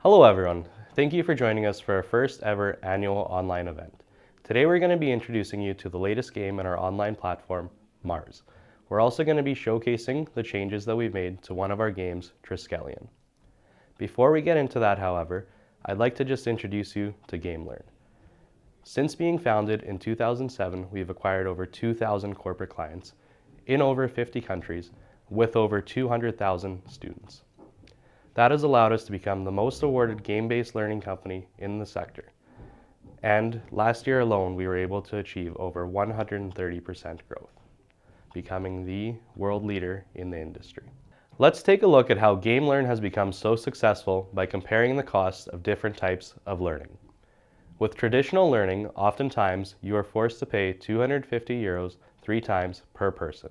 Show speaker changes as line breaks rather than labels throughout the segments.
Hello everyone, thank you for joining us for our first ever annual online event. Today we're going to be introducing you to the latest game in our online platform, Mars. We're also going to be showcasing the changes that we've made to one of our games, Triskelion. Before we get into that, however, I'd like to just introduce you to GameLearn. Since being founded in 2007, we've acquired over 2,000 corporate clients in over 50 countries with over 200,000 students. That has allowed us to become the most awarded game-based learning company in the sector. And last year alone, we were able to achieve over 130% growth, becoming the world leader in the industry. Let's take a look at how GameLearn has become so successful by comparing the costs of different types of learning. With traditional learning, oftentimes you are forced to pay €250 3 times per person.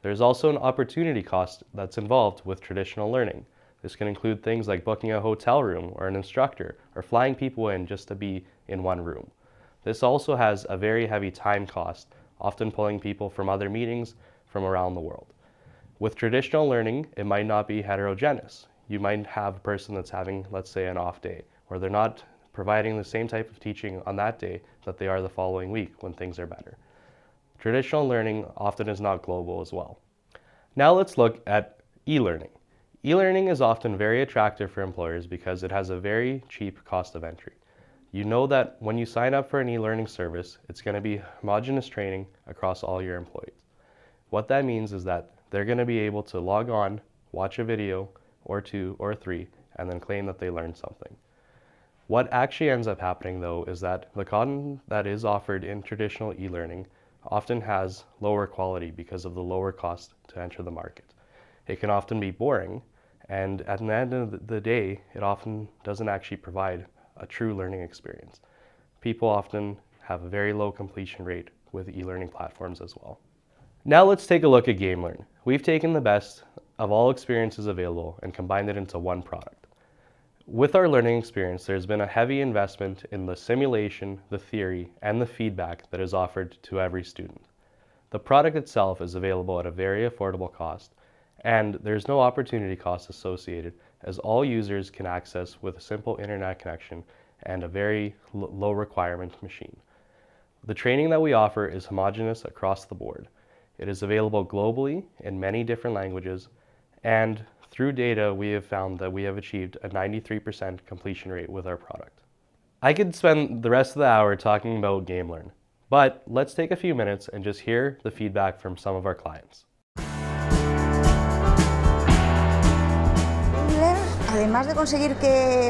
There's also an opportunity cost that's involved with traditional learning. This can include things like booking a hotel room or an instructor or flying people in just to be in one room. This also has a very heavy time cost, often pulling people from other meetings from around the world. With traditional learning, it might not be heterogeneous. You might have a person that's having, let's say, an off day, or they're not providing the same type of teaching on that day that they are the following week when things are better. Traditional learning often is not global as well. Now let's look at e-learning. E-learning is often very attractive for employers because it has a very cheap cost of entry. You know that when you sign up for an e-learning service, it's going to be homogeneous training across all your employees. What that means is that they're going to be able to log on, watch a video or 2 or 3, and then claim that they learned something. What actually ends up happening though is that the content that is offered in traditional e-learning often has lower quality because of the lower cost to enter the market. It can often be boring, and at the end of the day, it often doesn't actually provide a true learning experience. People often have a very low completion rate with e-learning platforms as well. Now let's take a look at GameLearn. We've taken the best of all experiences available and combined it into one product. With our learning experience, there's been a heavy investment in the simulation, the theory, and the feedback that is offered to every student. The product itself is available at a very affordable cost, and there's no opportunity cost associated, as all users can access with a simple internet connection and a very low requirement machine. The training that we offer is homogeneous across the board. It is available globally in many different languages, and through data we have found that we have achieved a 93% completion rate with our product. I could spend the rest of the hour talking about GameLearn, but let's take a few minutes and just hear the feedback from some of our clients.
Además de conseguir que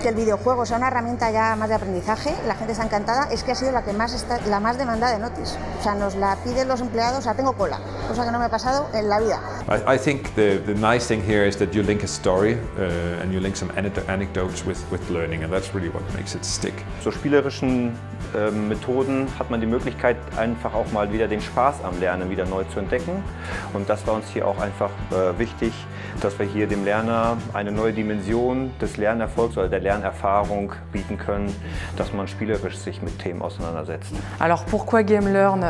el videojuego sea una herramienta ya más de aprendizaje, la gente está encantada, es que ha sido la más demandada de Notice. O sea, nos la piden los empleados, o sea, tengo cola, cosa que no me ha pasado en la vida.
I think the nice thing here is that you link a story and you link some anecdotes with learning, and that's really what makes it stick.
So spielerischen Methoden hat man die Möglichkeit, einfach auch mal wieder den Spaß am Lernen wieder neu zu entdecken. Und das war uns hier auch einfach wichtig, dass wir hier dem Lerner eine neue Dimension des Lernerfolgs oder der Lernerfahrung bieten können, dass man spielerisch sich mit Themen auseinandersetzt.
Alors pourquoi GameLearn?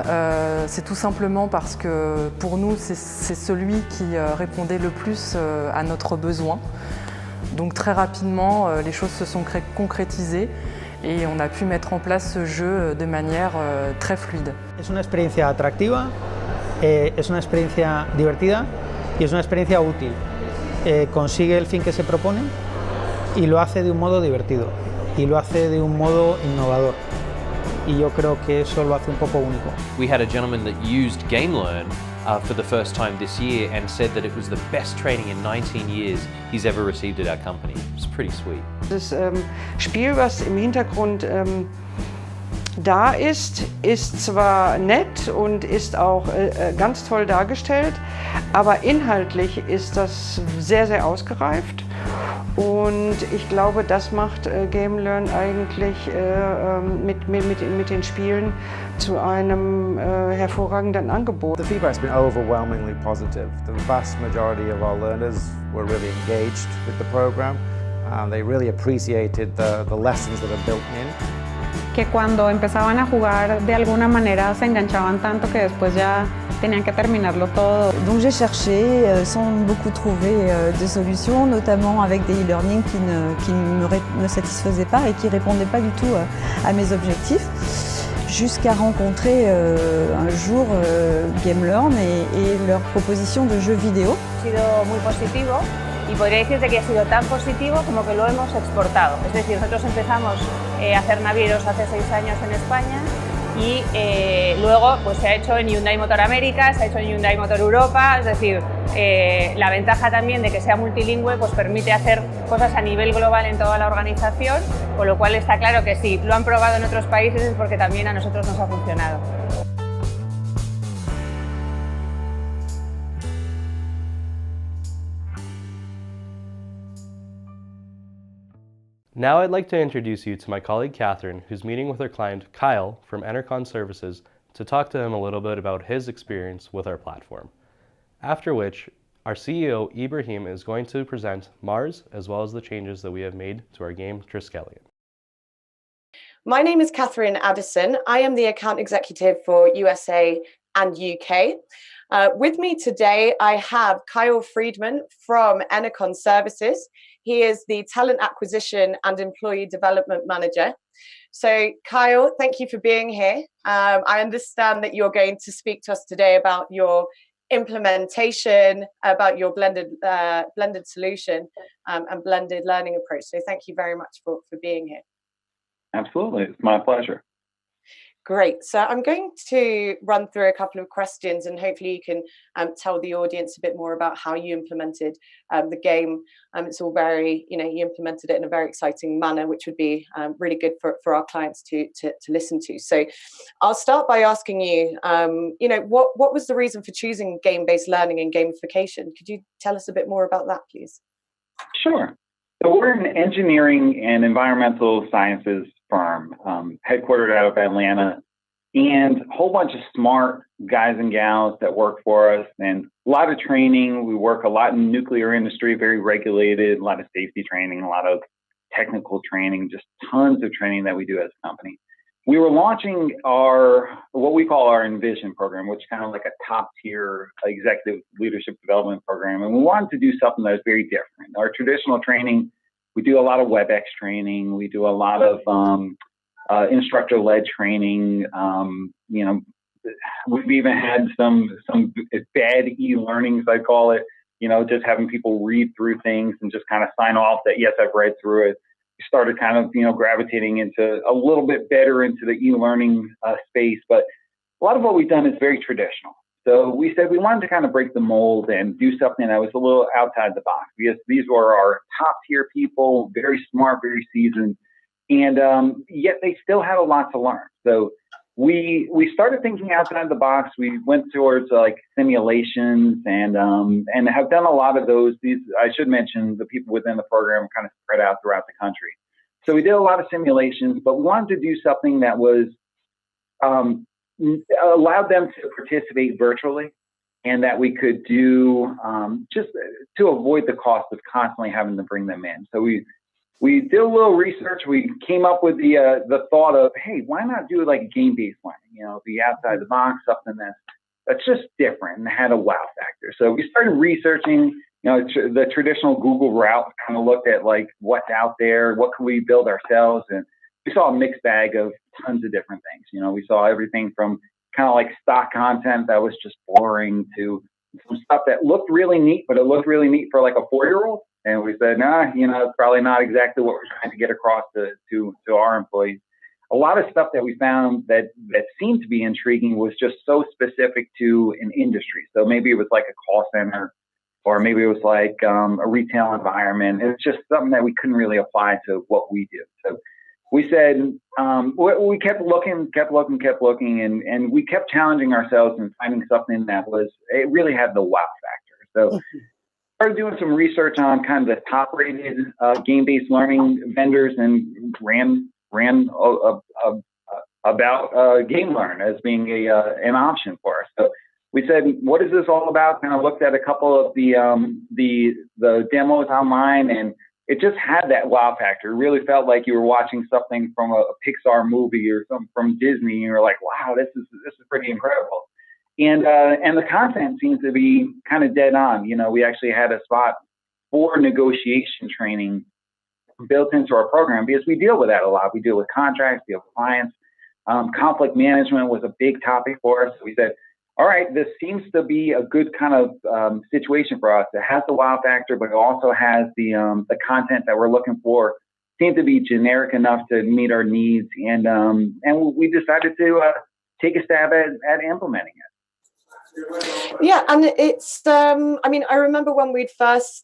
C'est tout simplement parce que pour nous c'est celui qui répondait le plus à notre besoin. Donc très rapidement les choses se sont concrétisées et on a pu mettre en place ce jeu de manière très fluide.
Es una experiencia atractiva, es una experiencia divertida y es una experiencia útil. Consigue el fin que se propone y lo hace de un modo divertido y lo hace de un modo innovador, y yo creo que eso lo hace un poco único.
We had a gentleman that used GameLearn for the first time this year and said that it was the best training in 19 years he's ever received at our company. It's pretty sweet.
Das Spiel, was im Hintergrund da ist zwar nett und ist auch ganz toll dargestellt, aber inhaltlich ist das sehr, sehr ausgereift. Und ich glaube, das macht GameLearn eigentlich mit den Spielen zu einem hervorragenden Angebot.
The feedback's been overwhelmingly positive. The vast majority of our learners were really engaged with the program. They really appreciated the lessons that are built in.
que cuando empezaban a jugar de alguna manera se enganchaban tanto que después ya tenían que terminarlo todo.
Donc j'ai cherché sans beaucoup trouver de solutions, notamment avec des e-learning qui ne me satisfaisaient pas et qui ne répondaient pas du tout à mes objectifs, jusqu'à rencontrer un jour GameLearn et leur proposition de jeux vidéo.
Ha sido muy positivo y podría decirte que ha sido tan positivo como que lo hemos exportado. Es decir, nosotros empezamos a hacer navieros hace 6 años en España y luego pues se ha hecho en Hyundai Motor América, se ha hecho en Hyundai Motor Europa, es decir, la ventaja también de que sea multilingüe pues permite hacer cosas a nivel global en toda la organización, con lo cual está claro que si lo han probado en otros países es porque también a nosotros nos ha funcionado.
Now I'd like to introduce you to my colleague Catherine, who's meeting with her client Kyle from Enercon Services to talk to him a little bit about his experience with our platform. After which, our CEO Ibrahim is going to present Mars as well as the changes that we have made to our game Triskelion.
My name is Catherine Addison. I am the account executive for USA and UK. With me today, I have Kyle Friedman from Enercon Services. He is the Talent Acquisition and Employee Development Manager. So Kyle, thank you for being here. I understand that you're going to speak to us today about your implementation, about your blended solution and blended learning approach. So thank you very much for being here.
Absolutely, it's my pleasure.
Great. So I'm going to run through a couple of questions and hopefully you can tell the audience a bit more about how you implemented the game. It's all very, you implemented it in a very exciting manner, which would be really good for our clients to listen to. So I'll start by asking you, what was the reason for choosing game-based learning and gamification? Could you tell us a bit more about that, please?
Sure. So we're an engineering and environmental sciences firm, headquartered out of Atlanta, and a whole bunch of smart guys and gals that work for us, and a lot of training. We work a lot in the nuclear industry, very regulated, a lot of safety training, a lot of technical training, just tons of training that we do as a company. We were launching what we call our Envision program, which is kind of like a top tier executive leadership development program. And we wanted to do something that was very different. Our traditional training, we do a lot of WebEx training. We do a lot of instructor-led training. We've even had some bad e-learnings, I call it, just having people read through things and just kind of sign off that, yes, I've read through it. We started kind of, gravitating into a little bit better into the e-learning space. But a lot of what we've done is very traditional. So we said we wanted to kind of break the mold and do something that was a little outside the box, because these were our top tier people, very smart, very seasoned, and yet they still had a lot to learn. So we started thinking outside the box. We went towards like simulations and have done a lot of those. I should mention the people within the program are kind of spread out throughout the country. So we did a lot of simulations, but we wanted to do something that was allowed them to participate virtually, and that we could do just to avoid the cost of constantly having to bring them in. So we did a little research. We came up with the thought of, hey, why not do like game-based learning? Be outside the box, something that's just different and had a wow factor. So we started researching. The traditional Google route, kind of looked at like what's out there, what can we build ourselves, and we saw a mixed bag of tons of different things. We saw everything from kind of like stock content that was just boring to some stuff that looked really neat, but it looked really neat for like a 4-year-old. And we said, it's probably not exactly what we're trying to get across to our employees. A lot of stuff that we found that seemed to be intriguing was just so specific to an industry. So maybe it was like a call center, or maybe it was like a retail environment. It's just something that we couldn't really apply to what we do. So we said, we kept looking, and we kept challenging ourselves and finding something that it really had the wow factor. So started doing some research on kind of the top rated game-based learning vendors, and ran about GameLearn as being an option for us. So we said, what is this all about? Kind of looked at a couple of the demos online, and it just had that wow factor. It really felt like you were watching something from a Pixar movie or something from Disney, and you're like, wow, this is pretty incredible. And the content seems to be kind of dead on. You know, we actually had a spot for negotiation training built into our program because we deal with that a lot. We deal with contracts, deal with clients. Conflict management was a big topic for us. We said, all right, this seems to be a good kind of situation for us. It has the wow factor, but it also has the content that we're looking for. Seemed to be generic enough to meet our needs, and we decided to take a stab at implementing it.
Yeah, and it's. I mean, I remember when we'd first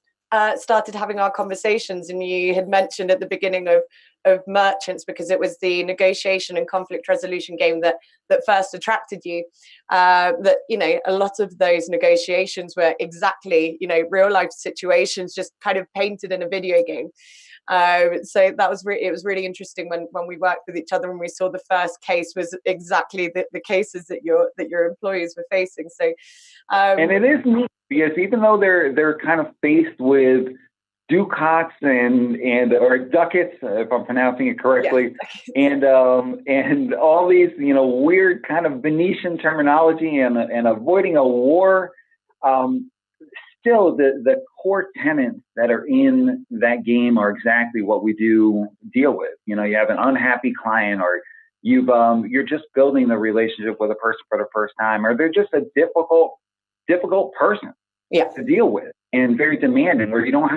started having our conversations, and you had mentioned at the beginning of Merchants, because it was the negotiation and conflict resolution game that first attracted you. That, you know, a lot of those negotiations were exactly, you know, real life situations just kind of painted in a video game. So that was it was really interesting when we worked with each other and we saw the first case was exactly the cases that your employees were facing. So
and it is neat because even though they're kind of faced with ducats and or ducats, if I'm pronouncing it correctly, yeah. and all these, you know, weird kind of Venetian terminology and avoiding a war. Still, the core tenets that are in that game are exactly what we deal with. You know, you have an unhappy client, or you're just building the relationship with a person for the first time, or they're just a difficult person to deal with and very demanding, where you don't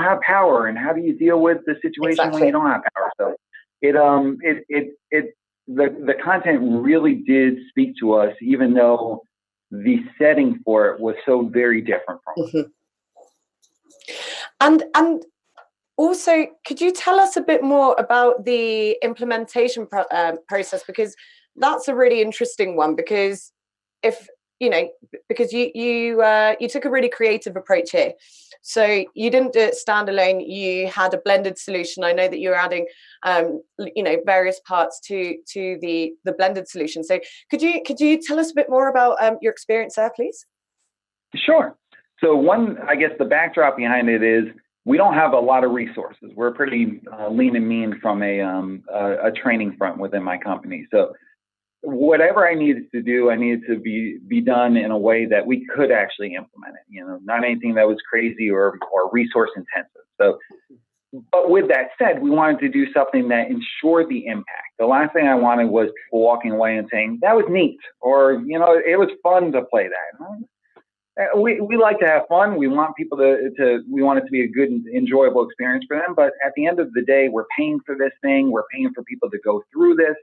have power. And how do you deal with the situation when you don't have power? So the content really did speak to us, even though the setting for it was so very different from it.
And also, could you tell us a bit more about the implementation process? Because that's a really interesting one, because because you took a really creative approach here. So you didn't do it standalone. You had a blended solution. I know that you were adding, various parts to the blended solution. So could you tell us a bit more about your experience there, please?
Sure. So I guess the backdrop behind it is we don't have a lot of resources. We're pretty lean and mean from a training front within my company. So whatever I needed to do, I needed to be done in a way that we could actually implement it. You know, not anything that was crazy or resource intensive. So, but with that said, we wanted to do something that ensured the impact. The last thing I wanted was people walking away and saying that was neat, or, you know, it was fun to play that. We like to have fun. We want people we want it to be a good and enjoyable experience for them. But at the end of the day, we're paying for this thing. We're paying for people to go through this.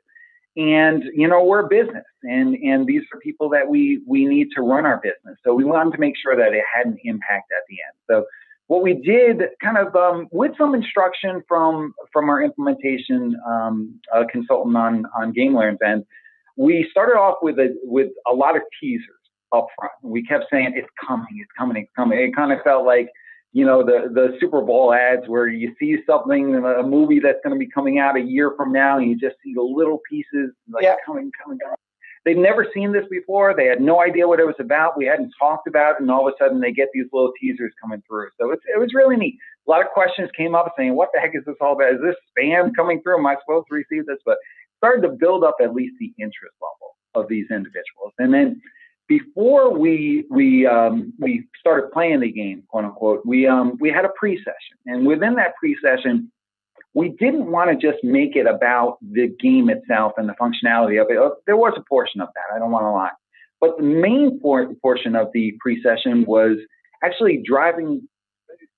And, you know, we're a business, and these are people that we need to run our business. So we wanted to make sure that it had an impact at the end. So what we did, kind of with some instruction from our implementation consultant on GameLearn's end, we started off with a lot of teasers up front. We kept saying, it's coming, it's coming, it's coming. It kind of felt like, you know, the Super Bowl ads where you see something in a movie that's going to be coming out a year from now, and you just see the little pieces coming. They'd never seen this before. They had no idea what it was about. We hadn't talked about it, and all of a sudden they get these little teasers coming through. So it was really neat. A lot of questions came up saying, what the heck is this all about? Is this spam coming through? Am I supposed to receive this? But it started to build up at least the interest level of these individuals. And then before we started playing the game, quote unquote, we had a pre-session, and within that pre-session, we didn't want to just make it about the game itself and the functionality of it. There was a portion of that, I don't want to lie, but the main portion of the pre-session was actually driving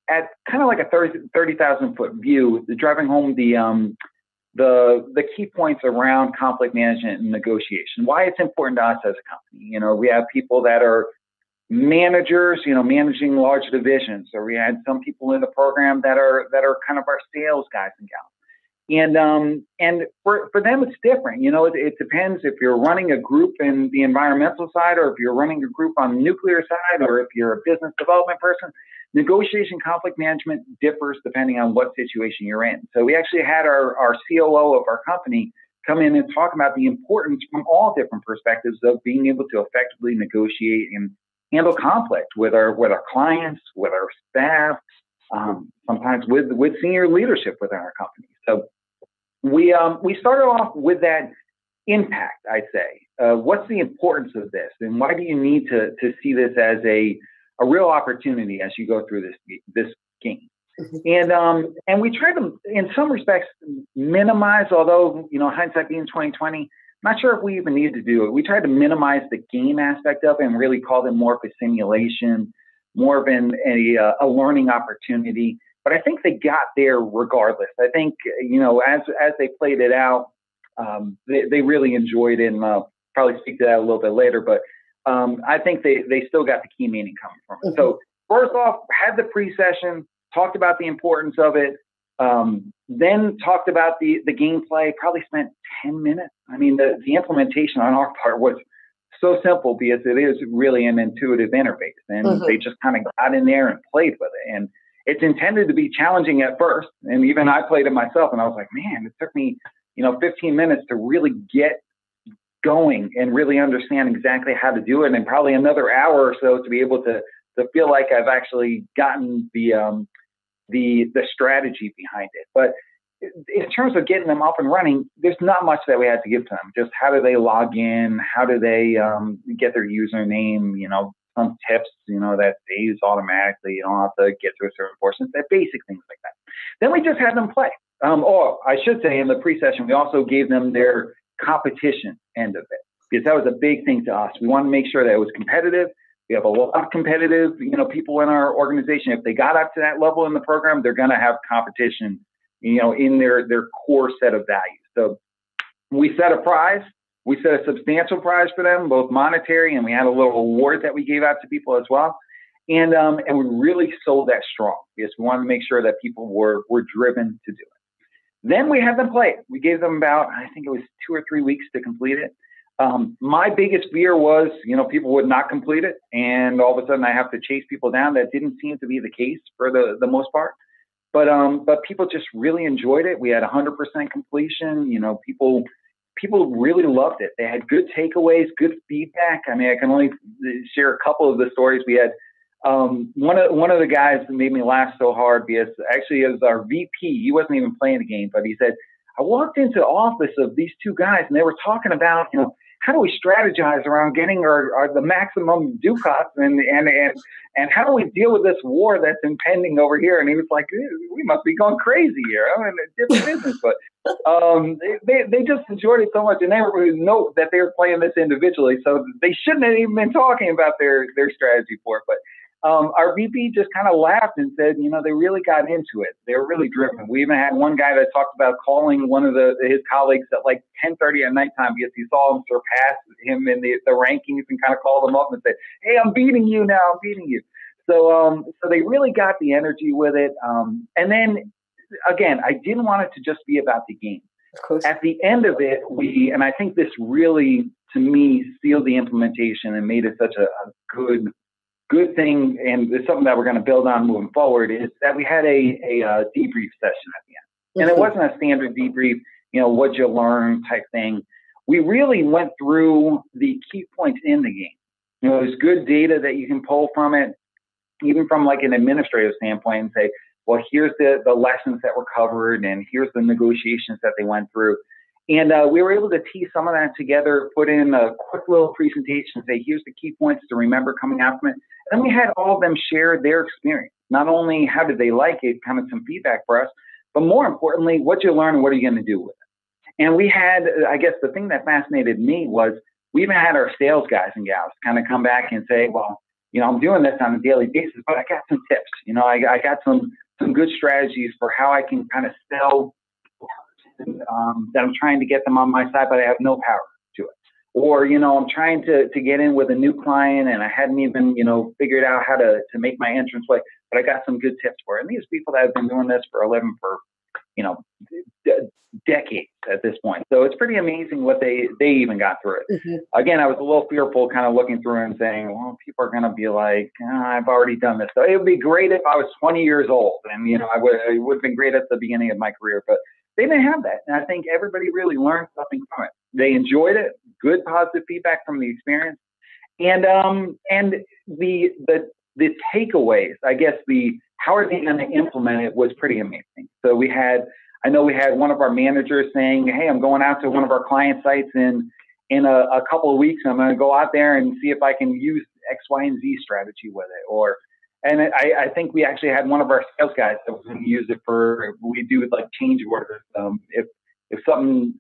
at kind of like a 30,000 foot view, driving home the key points around conflict management and negotiation, why it's important to us as a company. You know, we have people that are managers, you know, managing large divisions, or we had some people in the program that are kind of our sales guys and gals. And for them, it's different. You know, it depends if you're running a group in the environmental side, or if you're running a group on the nuclear side, or if you're a business development person. Negotiation conflict management differs depending on what situation you're in. So we actually had our COO of our company come in and talk about the importance from all different perspectives of being able to effectively negotiate and handle conflict with our clients, with our staff, sometimes with senior leadership within our company. So we started off with that impact, I'd say. What's the importance of this, and why do you need to see this as a real opportunity as you go through this game? And we try to, in some respects, minimize, although, hindsight being 2020, not sure if we even need to do it. We tried to minimize the game aspect of it and really called it more of a simulation, more of a learning opportunity. But I think they got there regardless. I think, as they played it out, they really enjoyed it, and I'll probably speak to that a little bit later. But I think they still got the key meaning coming from it. So first off, had the pre-session, talked about the importance of it, then talked about the gameplay, probably spent 10 minutes. I mean, the implementation on our part was so simple because it is really an intuitive interface. And they just kind of got in there and played with it. And it's intended to be challenging at first. And even I played it myself, and I was like, man, it took me 15 minutes to really get going and really understand exactly how to do it, and probably another hour or so to be able to feel like I've actually gotten the strategy behind it. But in terms of getting them up and running, there's not much that we had to give to them. Just how do they log in? How do they get their username? Some tips, that saves automatically. You don't have to get to a certain portion. That basic things like that. Then we just had them play. Or I should say, in the pre-session, we also gave them their competition end of it, because that was a big thing to us. We wanted to make sure that it was competitive. We have a lot of competitive, people in our organization. If they got up to that level in the program, they're going to have competition, in their core set of values. So we set a prize. We set a substantial prize for them, both monetary, and we had a little award that we gave out to people as well. And we really sold that strong because we wanted to make sure that people were driven to do it. Then we had them play it. We gave them about, I think it was 2 or 3 weeks to complete it. My biggest fear was, people would not complete it, and all of a sudden I have to chase people down. That didn't seem to be the case for the most part. But people just really enjoyed it. We had 100% completion. People really loved it. They had good takeaways, good feedback. I mean, I can only share a couple of the stories. We had one of the guys that made me laugh so hard, because actually it was our VP. He wasn't even playing the game, but he said, I walked into the office of these two guys, and they were talking about, how do we strategize around getting the maximum ducats and how do we deal with this war that's impending over here? And he was like, we must be going crazy here. I mean, it's different business, but they just enjoyed it so much, and they know that they were playing this individually, so they shouldn't have even been talking about their strategy for it. But our VP just kind of laughed and said, they really got into it. They were really driven. We even had one guy that talked about calling one of his colleagues at like 10:30 at nighttime because he saw him surpass him in the rankings, and kind of called him up and said, hey, I'm beating you now. I'm beating you. So they really got the energy with it. And then, again, I didn't want it to just be about the game.
Of course.
At the end of it, and I think this really, to me, sealed the implementation and made it such a good thing, and it's something that we're going to build on moving forward, is that we had a debrief session at the end. And it wasn't a standard debrief, what'd you learn type thing. We really went through the key points in the game. There's good data that you can pull from it, even from like an administrative standpoint, and say, well, here's the lessons that were covered, and here's the negotiations that they went through. And we were able to tease some of that together, put in a quick little presentation, say, here's the key points to remember coming out from it. And we had all of them share their experience. Not only how did they like it, kind of some feedback for us, but more importantly, what you learn and what are you going to do with it. And we had, I guess the thing that fascinated me was we even had our sales guys and gals kind of come back and say, well, I'm doing this on a daily basis, but I got some tips. I got some good strategies for how I can kind of sell that I'm trying to get them on my side, but I have no power to it. Or, I'm trying to get in with a new client, and I hadn't even, figured out how to make my entrance way, but I got some good tips for it. And these people that have been doing this for a living for, decades at this point. So it's pretty amazing what they even got through it. Again, I was a little fearful kind of looking through and saying, well, people are going to be like, I've already done this. So it would be great if I was 20 years old, and, it would have been great at the beginning of my career, but they didn't have that. And I think everybody really learned something from it. They enjoyed it, good positive feedback from the experience. And the takeaways, I guess the how are they going to implement it was pretty amazing. So I know we had one of our managers saying, hey, I'm going out to one of our client sites in a couple of weeks. I'm going to go out there and see if I can use X, Y, and Z strategy with it. And I think we actually had one of our sales guys that was going to use it we do like change orders. If something,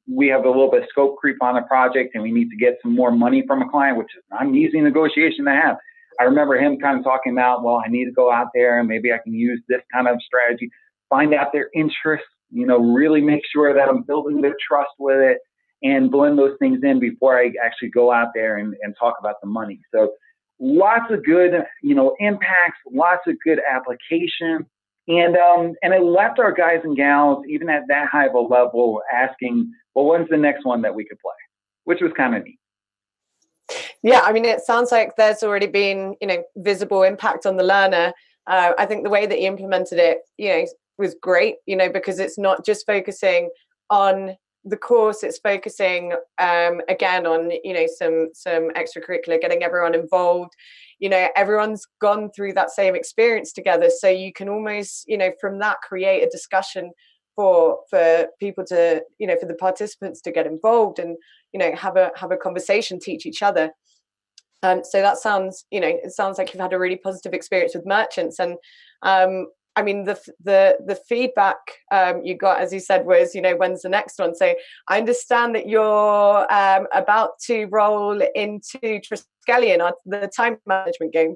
we have a little bit of scope creep on a project and we need to get some more money from a client, which is not an easy negotiation to have. I remember him kind of talking about, well, I need to go out there and maybe I can use this kind of strategy, find out their interests, really make sure that I'm building their trust with it and blend those things in before I actually go out there and talk about the money. So lots of good, impacts, lots of good application. And it left our guys and gals, even at that high of a level, asking, well, when's the next one that we could play? Which was kind of neat.
Yeah, I mean, it sounds like there's already been, visible impact on the learner. I think the way that you implemented it, was great, because it's not just focusing on the course, it's focusing again on, some extracurricular, getting everyone involved. Everyone's gone through that same experience together. So you can almost, from that create a discussion for people to, for the participants to get involved and, have a conversation, teach each other. So that sounds, it sounds like you've had a really positive experience with merchants. And I mean, the feedback you got, as you said, was, when's the next one? So I understand that you're about to roll into Triskelion, the time management game.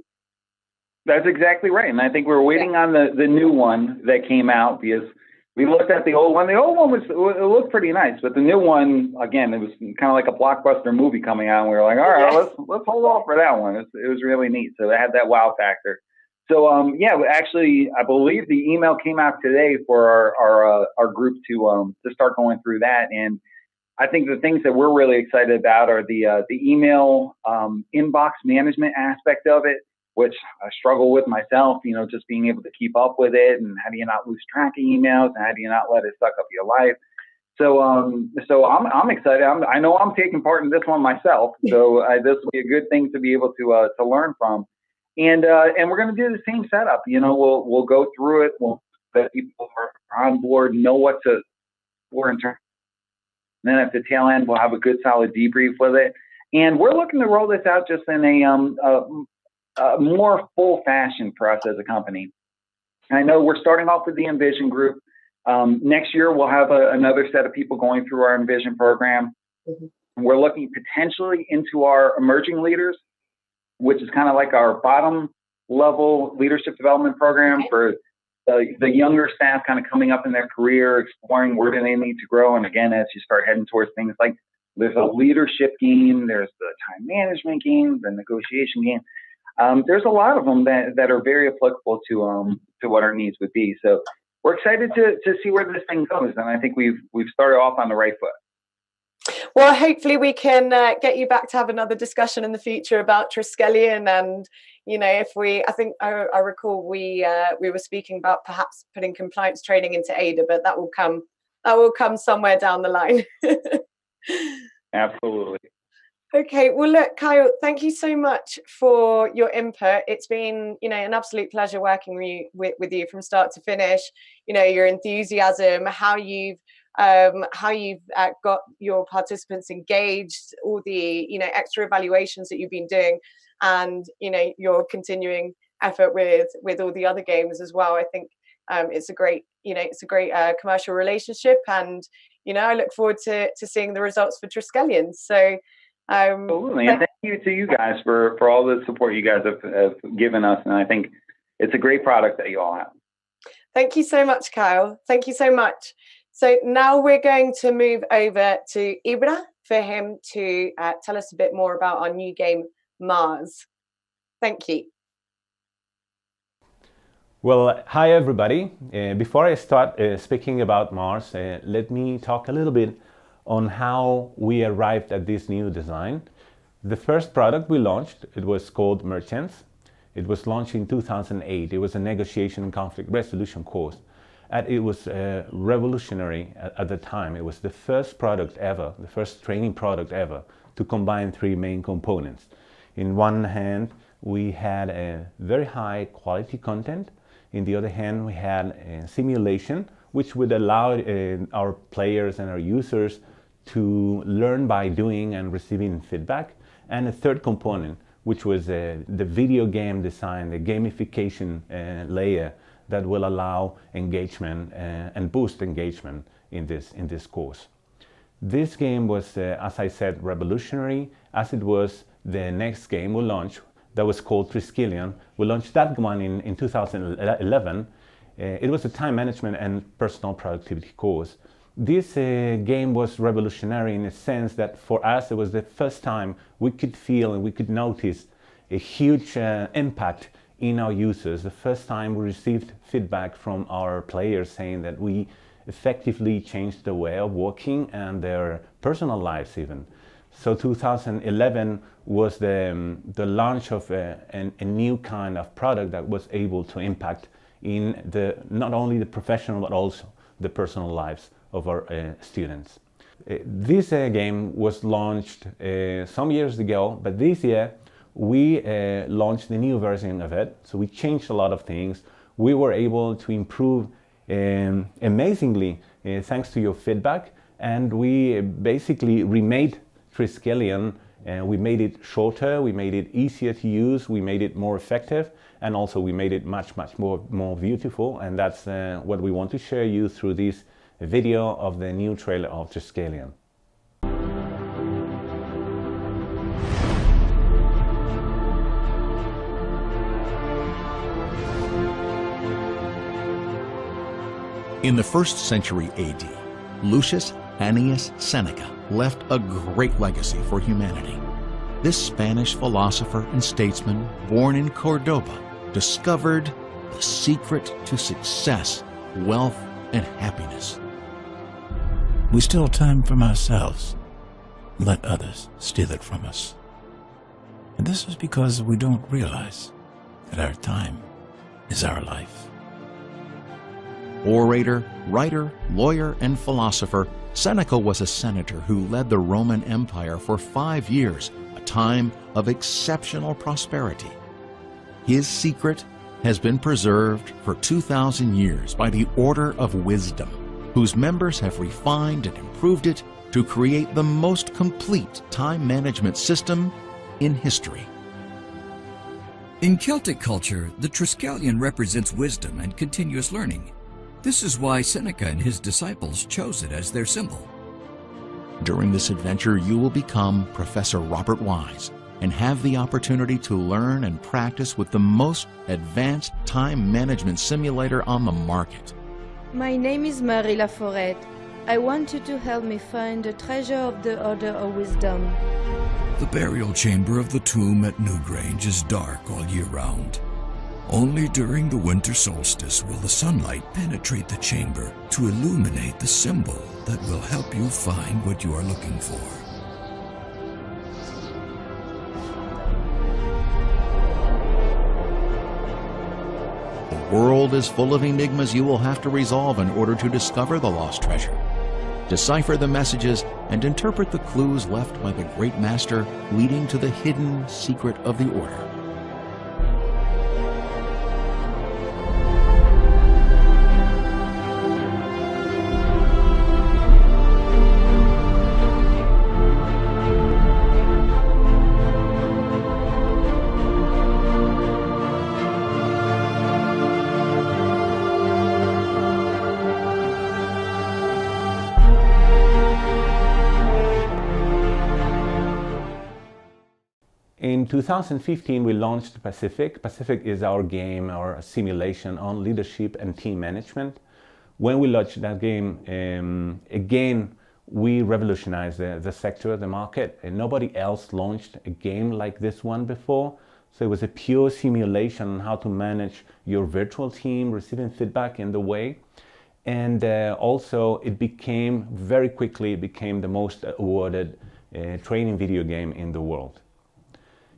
That's exactly right. And I think we're waiting on the new one that came out because we looked at the old one. The old one it looked pretty nice, but the new one, again, it was kind of like a blockbuster movie coming out. And we were like, all right, let's hold off for that one. It was really neat. So it had that wow factor. So actually, I believe the email came out today for our group to start going through that. And I think the things that we're really excited about are the email inbox management aspect of it, which I struggle with myself. Just being able to keep up with it, and how do you not lose track of emails, and how do you not let it suck up your life? So I'm excited. I know I'm taking part in this one myself. So this will be a good thing to be able to learn from. And we're going to do the same setup. We'll go through it. We'll let people are on board, know what we're in turn. And then at the tail end, we'll have a good solid debrief with it. And we're looking to roll this out just in a more full fashion for us as a company. I know we're starting off with the Envision group. Next year, we'll have another set of people going through our Envision program. Mm-hmm. And we're looking potentially into our emerging leaders, which is kind of like our bottom level leadership development program for the younger staff kind of coming up in their career, exploring where do they need to grow. And again, as you start heading towards things like there's a leadership game, there's the time management game, the negotiation game. There's a lot of them that are very applicable to what our needs would be. So we're excited to see where this thing goes. And I think we've started off on the right foot.
Well, hopefully we can get you back to have another discussion in the future about Triskelion. And, I think I recall we were speaking about perhaps putting compliance training into Ada, but that will come somewhere down the line.
Absolutely.
Okay, well, look, Kyle, thank you so much for your input. It's been, an absolute pleasure working with you from start to finish. Your enthusiasm, how you've got your participants engaged, all the extra evaluations that you've been doing, and your continuing effort with all the other games as well. I think it's a great commercial relationship, and I look forward to seeing the results for Triskelion. So
absolutely, and thank you to you guys for all the support you guys have given us, and I think it's a great product that you all have.
Thank you so much, Kyle. Thank you so much. So now we're going to move over to Ibra for him to tell us a bit more about our new game, Mars. Thank you.
Well, hi everybody. Before I start speaking about Mars, let me talk a little bit on how we arrived at this new design. The first product we launched, it was called Merchants. It was launched in 2008. It was a negotiation and conflict resolution course. And it was revolutionary at the time. It was the first product ever, the first training product ever to combine three main components. In one hand, we had a very high quality content. In the other hand, we had simulation, which would allow our players and our users to learn by doing and receiving feedback. And a third component, which was the video game design, the gamification layer that will allow engagement and boost engagement in this course. This game was, as I said, revolutionary, as it was the next game we launched that was called Triskelion. We launched that one in 2011. It was a time management and personal productivity course. This game was revolutionary in a sense that for us it was the first time we could feel and we could notice a huge impact in our users. The first time we received feedback from our players saying that we effectively changed the way of working and their personal lives even. So 2011 was the launch of a new kind of product that was able to impact in not only the professional but also the personal lives of our students. This game was launched some years ago, but this year we launched the new version of it. So we changed a lot of things. We were able to improve amazingly thanks to your feedback, and we basically remade Triskelion. We made it shorter, we made it easier to use, we made it more effective, and also we made it much more beautiful. And that's what we want to share you through this video of the new trailer of Triskelion.
In the 1st century AD, Lucius Annius Seneca left a great legacy for humanity. This Spanish philosopher and statesman, born in Cordoba, discovered the secret to success, wealth, and happiness.
We steal time from ourselves, let others steal it from us. And this is because we don't realize that our time is our life.
Orator, writer, lawyer, and philosopher, Seneca was a senator who led the Roman Empire for 5 years, a time of exceptional prosperity. His secret has been preserved for 2,000 years by the Order of Wisdom, whose members have refined and improved it to create the most complete time management system in history.
In Celtic culture, the Triskelion represents wisdom and continuous learning. This is why Seneca and his disciples chose it as their symbol.
During this adventure, you will become Professor Robert Wise and have the opportunity to learn and practice with the most advanced time management simulator on the market.
My name is Marie Laforette. I want you to help me find the treasure of the Order of Wisdom.
The burial chamber of the tomb at Newgrange is dark all year round. Only during the winter solstice will the sunlight penetrate the chamber to illuminate the symbol that will help you find what you are looking for.
The world is full of enigmas you will have to resolve in order to discover the lost treasure. Decipher the messages and interpret the clues left by the great master leading to the hidden secret of the Order.
In 2015, we launched Pacific. Pacific is our game, our simulation on leadership and team management. When we launched that game, again, we revolutionized the sector, the market, and nobody else launched a game like this one before. So it was a pure simulation on how to manage your virtual team, receiving feedback in the way. And also it became, very quickly, it became the most awarded training video game in the world.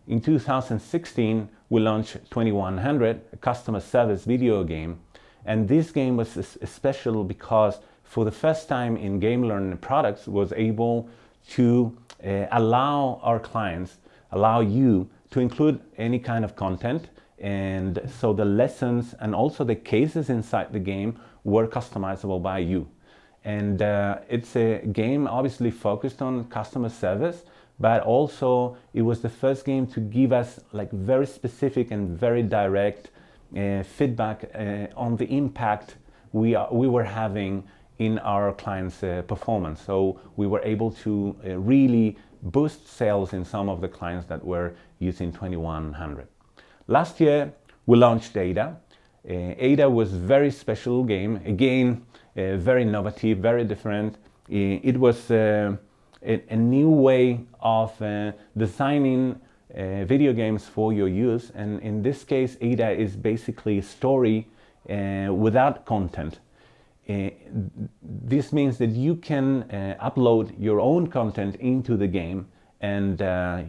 In 2016, we launched 2100, a customer service video game. And this game was special because for the first time in game learning products was able to allow our clients, allow you to include any kind of content and so the lessons and also the cases inside the game were customizable by you. And it's a game obviously focused on customer service, but also it was the first game to give us like very specific and very direct feedback on the impact we were having in our clients' performance. So we were able to really boost sales in some of the clients that were using 2100. Last year we launched Ada. Ada was a very special game, again very innovative, very different. It was a new way of designing video games for your use, and in this case Ada is basically a story without content. This means that you can upload your own content into the game and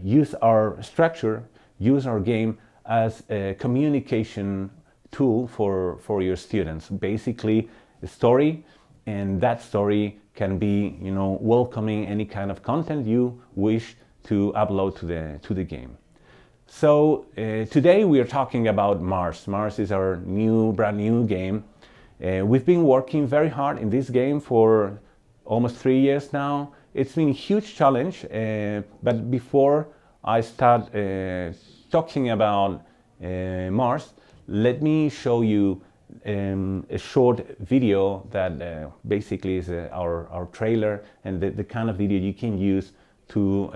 use our structure, use our game as a communication tool for your students. Basically a story, and that story can be, you know, welcoming any kind of content you wish to upload to the game. So today we are talking about Mars. Mars is our brand new game. We've been working very hard in this game for almost 3 years now. It's been a huge challenge, but before I start talking about Mars, let me show you a short video that basically is our trailer, and the kind of video you can use to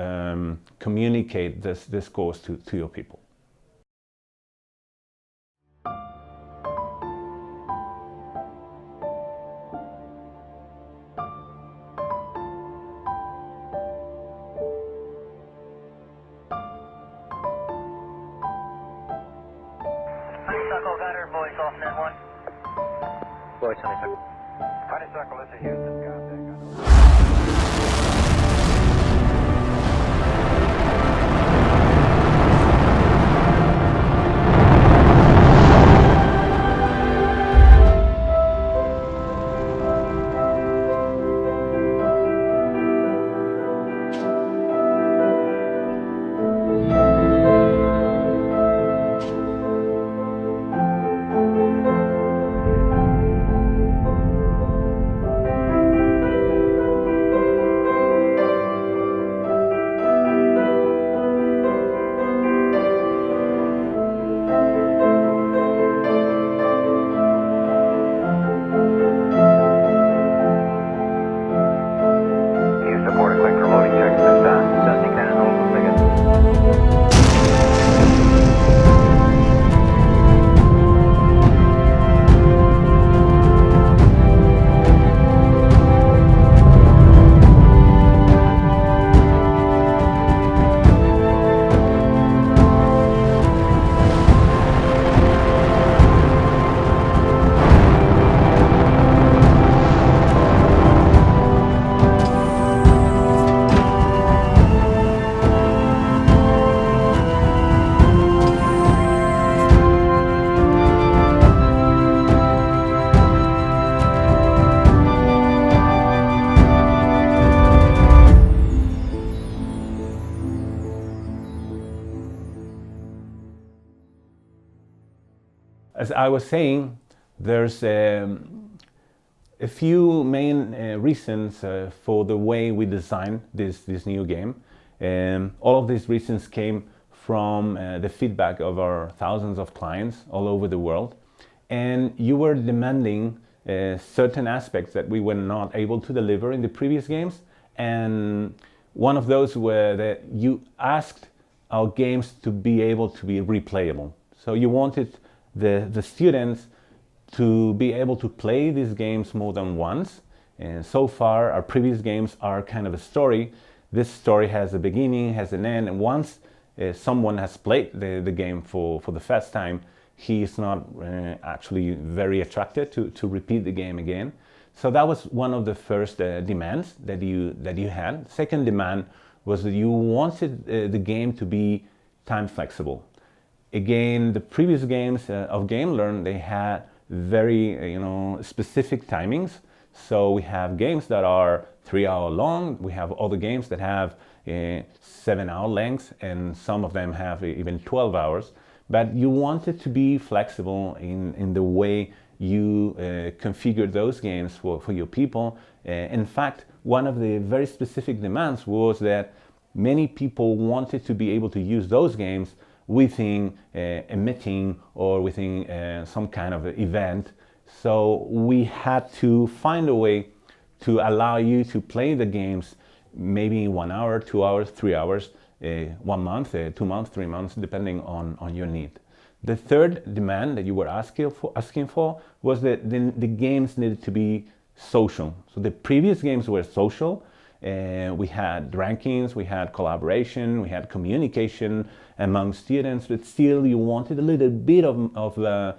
communicate this course to your people.
Honeysuckle got her voice off net one. Voice Honeysuckle. Honeysuckle, this is Houston.
As I was saying, there's a few main reasons for the way we designed this new game. All of these reasons came from the feedback of our thousands of clients all over the world. And you were demanding certain aspects that we were not able to deliver in the previous games. And one of those were that you asked our games to be able to be replayable. So you wanted the students to be able to play these games more than once. And so far, our previous games are kind of a story. This story has a beginning, has an end, and once someone has played the game for the first time, he is not actually very attracted to repeat the game again. So that was one of the first demands that you had. Second demand was that you wanted the game to be time flexible. Again, the previous games of GameLearn, they had very specific timings. So we have games that are 3 hour long. We have other games that have 7 hour lengths, and some of them have even 12 hours. but you want it to be flexible in the way you configure those games for your people. In fact, one of the very specific demands was that many people wanted to be able to use those games within a meeting or within some kind of event. So we had to find a way to allow you to play the games maybe 1 hour, 2 hours, 3 hours, 1 month, 2 months, 3 months, depending on your need. The third demand that you were asking for was that the games needed to be social. So the previous games were social. We had rankings, we had collaboration, we had communication among students, but still you wanted a little bit of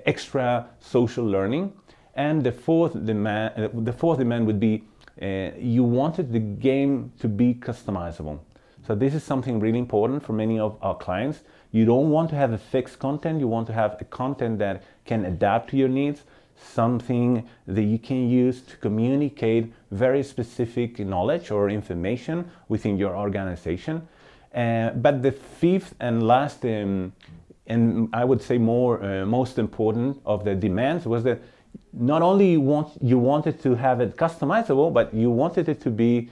extra social learning. And the fourth demand would be you wanted the game to be customizable. So this is something really important for many of our clients. You don't want to have a fixed content, you want to have a content that can adapt to your needs, something that you can use to communicate very specific knowledge or information within your organization. But the fifth and last, and I would say most important of the demands was that not only you wanted to have it customizable, but you wanted it to be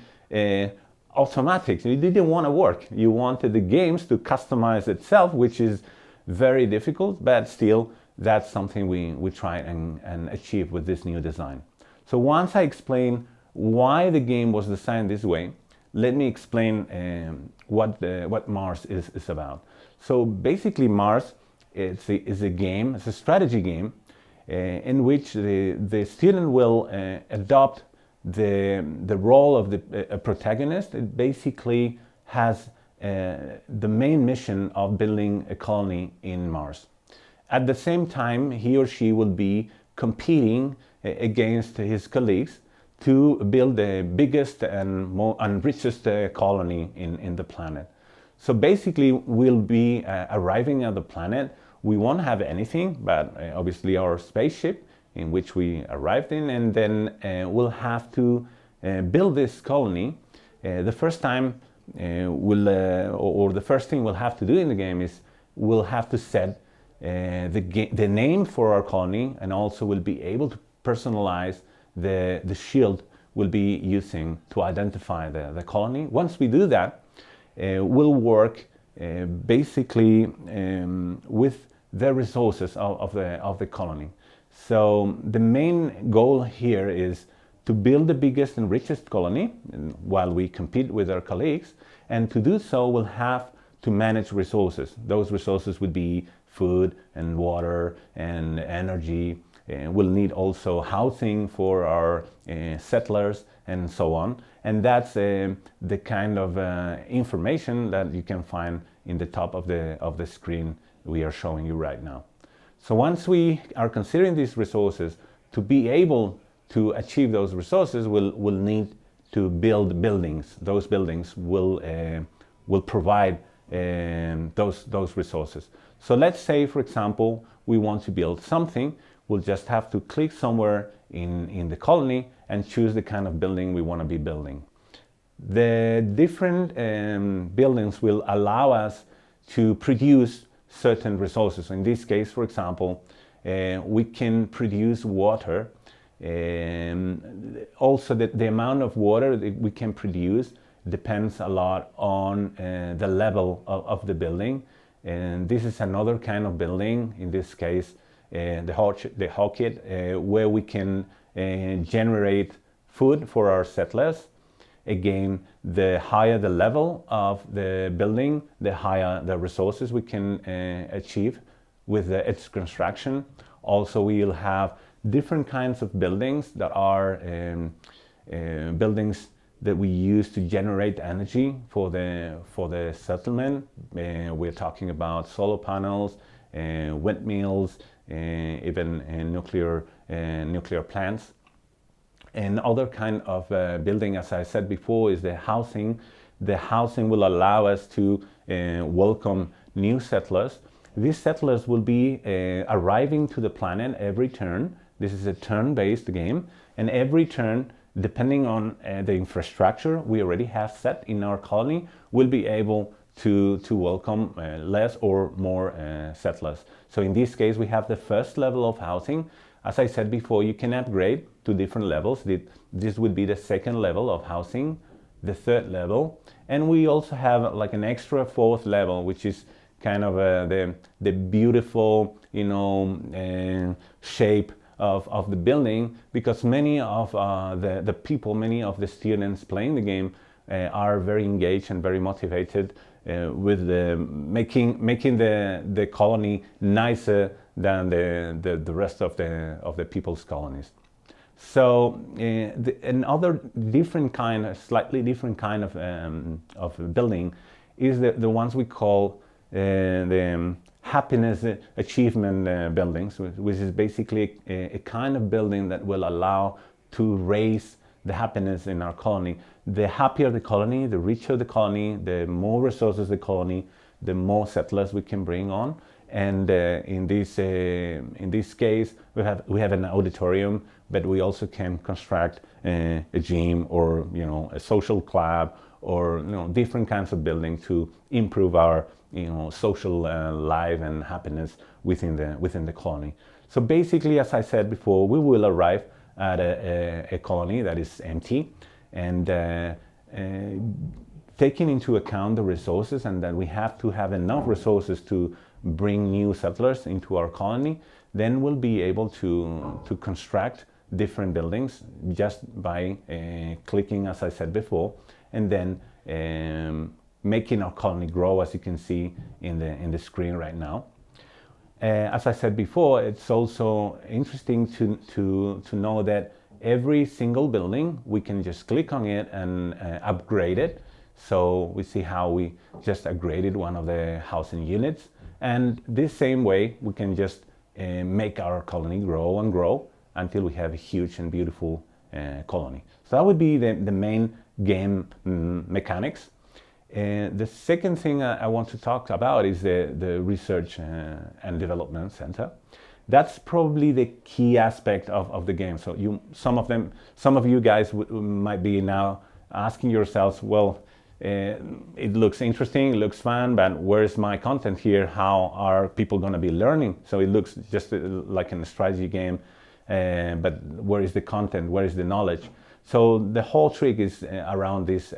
automatic. You didn't want to work. You wanted the games to customize itself, which is very difficult, but still that's something we try and achieve with this new design. So once I explain why the game was designed this way, let me explain what Mars is about. So basically Mars is a game, it's a strategy game in which the student will adopt the role of the protagonist. It basically has the main mission of building a colony in Mars. At the same time, he or she will be competing against his colleagues to build the biggest and richest colony in the planet. So basically, we'll be arriving at the planet. We won't have anything, but obviously our spaceship in which we arrived in, and then we'll have to build this colony. The first time the first thing we'll have to do in the game is we'll have to set the name for our colony, and also we'll be able to personalize the shield we'll be using to identify the colony. Once we do that, we'll work basically with the resources of the colony. So the main goal here is to build the biggest and richest colony while we compete with our colleagues, and to do so we'll have to manage resources. Those resources would be food and water and energy. We'll need also housing for our settlers and so on. And that's the kind of information that you can find in the top of the screen we are showing you right now. So once we are considering these resources, to be able to achieve those resources, we'll need to build buildings. Those buildings will provide those resources. So let's say, for example, we want to build something. We'll just have to click somewhere in the colony and choose the kind of building we want to be building. The different buildings will allow us to produce certain resources. In this case, for example, we can produce water. Also, the amount of water that we can produce depends a lot on the level of the building. And this is another kind of building, in this case, the Hawkit, where we can generate food for our settlers. Again, the higher the level of the building, the higher the resources we can achieve with its construction. Also, we'll have different kinds of buildings that are buildings that we use to generate energy for the settlement. We're talking about solar panels, windmills, even nuclear plants. And other kind of building, as I said before, is the housing. The housing will allow us to welcome new settlers. These settlers will be arriving to the planet every turn. This is a turn-based game, and every turn, depending on the infrastructure we already have set in our colony, we'll be able to welcome less or more settlers. So in this case, we have the first level of housing. As I said before, you can upgrade to different levels. This would be the second level of housing, the third level, and we also have like an extra fourth level, which is kind of the beautiful, shape of the building, because many of the people, many of the students playing the game are very engaged and very motivated with making the colony nicer than the rest of the people's colonies. So another different kind, slightly different kind of building is the ones we call the happiness achievement buildings, which is basically a kind of building that will allow to raise the happiness in our colony. The happier the colony, the richer the colony, the more resources the colony, the more settlers we can bring on. And in this case, we have an auditorium, but we also can construct a gym or a social club or different kinds of building to improve our social life and happiness within the colony. So basically, as I said before, we will arrive at a colony that is empty, and taking into account the resources and that we have to have enough resources to bring new settlers into our colony, then we'll be able to construct different buildings just by clicking, as I said before, and then making our colony grow, as you can see in the screen right now. As I said before, it's also interesting to know that every single building, we can just click on it and upgrade it. So we see how we just upgraded one of the housing units. And this same way, we can just make our colony grow and grow until we have a huge and beautiful colony. So that would be the main game mechanics. The second thing I want to talk about is the Research and Development Center. That's probably the key aspect of the game. So some of you guys might be now asking yourselves, well, it looks interesting, it looks fun, but where's my content here? How are people going to be learning? So it looks just like a strategy game, but where is the content? Where is the knowledge? So the whole trick is around this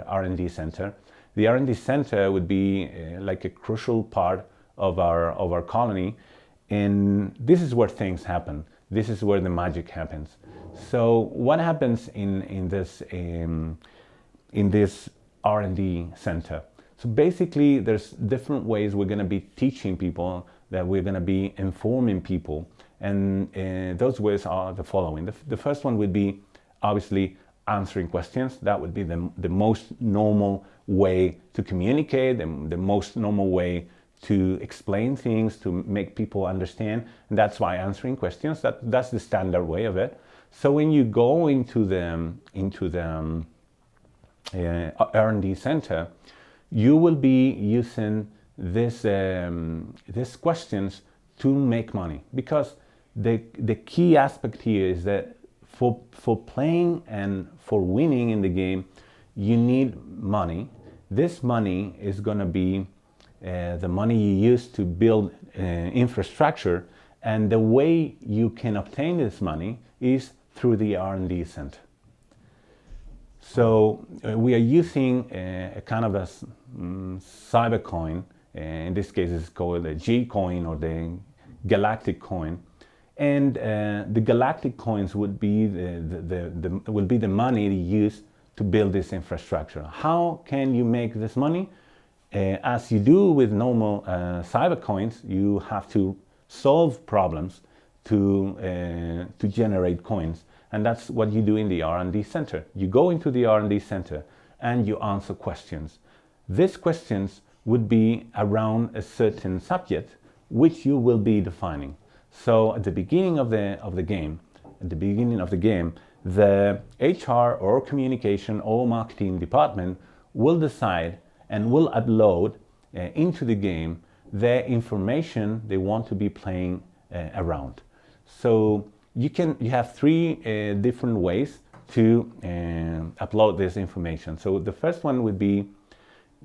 R&D center. The R&D center would be like a crucial part of our colony, and this is where things happen. This is where the magic happens. So what happens in this R&D center? So basically, there's different ways we're going to be teaching people, that we're going to be informing people, and those ways are the following. The first one would be obviously answering questions. That would be the most normal way to communicate, the most normal way to explain things, to make people understand. And that's why answering questions, that's the standard way of it. So when you go into the R&D center, you will be using these questions to make money, because the key aspect here is that for playing and for winning in the game, you need money. This money is going to be the money you use to build infrastructure, and the way you can obtain this money is through the R&D center. So we are using a kind of a cyber coin. In this case, it's called a G coin or the galactic coin. And the galactic coins would be the money to use to build this infrastructure. How can you make this money? As you do with normal cyber coins, you have to solve problems to generate coins. And that's what you do in the R&D center. You go into the R&D center and you answer questions. These questions would be around a certain subject, which you will be defining. So at the beginning of the game, the HR or communication or marketing department will decide and will upload into the game the information they want to be playing around. So you have three different ways to upload this information. So the first one would be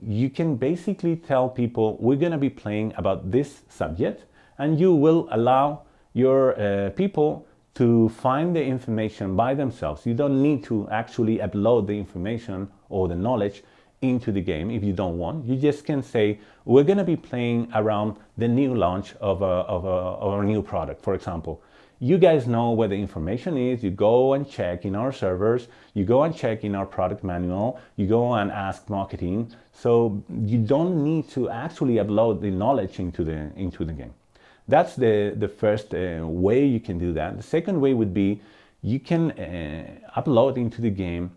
you can basically tell people, we're going to be playing about this subject, and you will allow your people to find the information by themselves. You don't need to actually upload the information or the knowledge into the game if you don't want. You just can say, we're going to be playing around the new launch of a new product, for example. You guys know where the information is. You go and check in our servers, you go and check in our product manual, you go and ask marketing. So you don't need to actually upload the knowledge into the game. That's the first way you can do that. The second way would be, you can upload into the game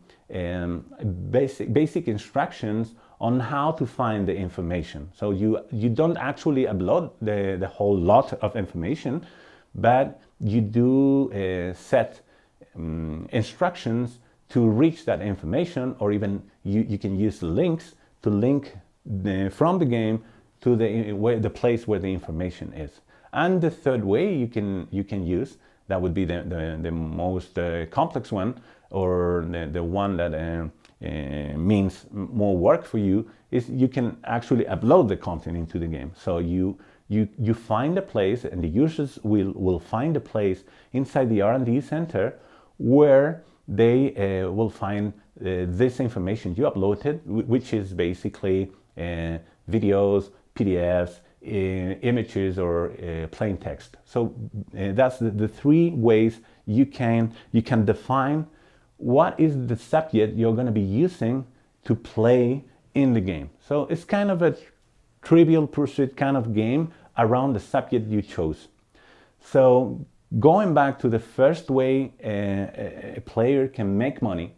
basic instructions on how to find the information. So you don't actually upload the whole lot of information, but you do set instructions to reach that information, or even you can use links to link from the game to the place where the information is. And the third way you can use, that would be the most complex one, or the one that means more work for you, is you can actually upload the content into the game. So you find a place, and the users will find a place inside the R&D center where they will find this information you uploaded, which is basically videos, PDFs, images, or plain text. So that's the three ways you can define what is the subject you're going to be using to play in the game. So it's kind of a Trivial Pursuit kind of game around the subject you chose. So going back to the first way a player can make money,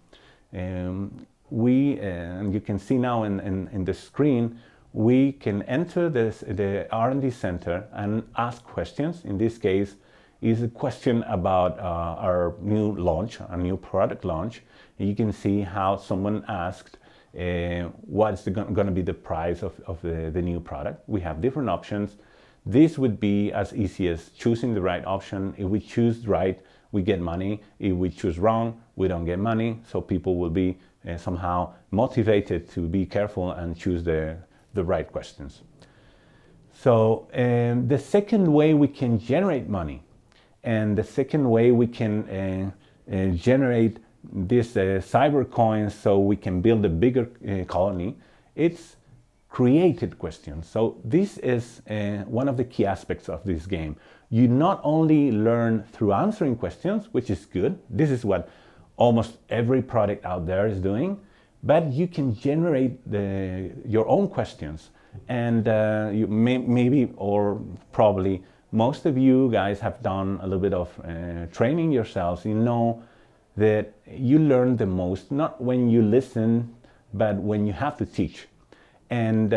and you can see now in the screen, we can enter the R&D center and ask questions. In this case, is a question about our new launch, our new product launch. You can see how someone asked what's going to be the price of the new product. We have different options. This would be as easy as choosing the right option. If we choose right, we get money. If we choose wrong, we don't get money. So people will be somehow motivated to be careful and choose the right questions. So the second way we can generate money, and the second way we can generate these cyber coins so we can build a bigger colony, it's created questions. So this is one of the key aspects of this game. You not only learn through answering questions, which is good. This is what almost every product out there is doing. But you can generate your own questions. And you maybe, or probably, most of you guys have done a little bit of training yourselves. You know that you learn the most, not when you listen, but when you have to teach. And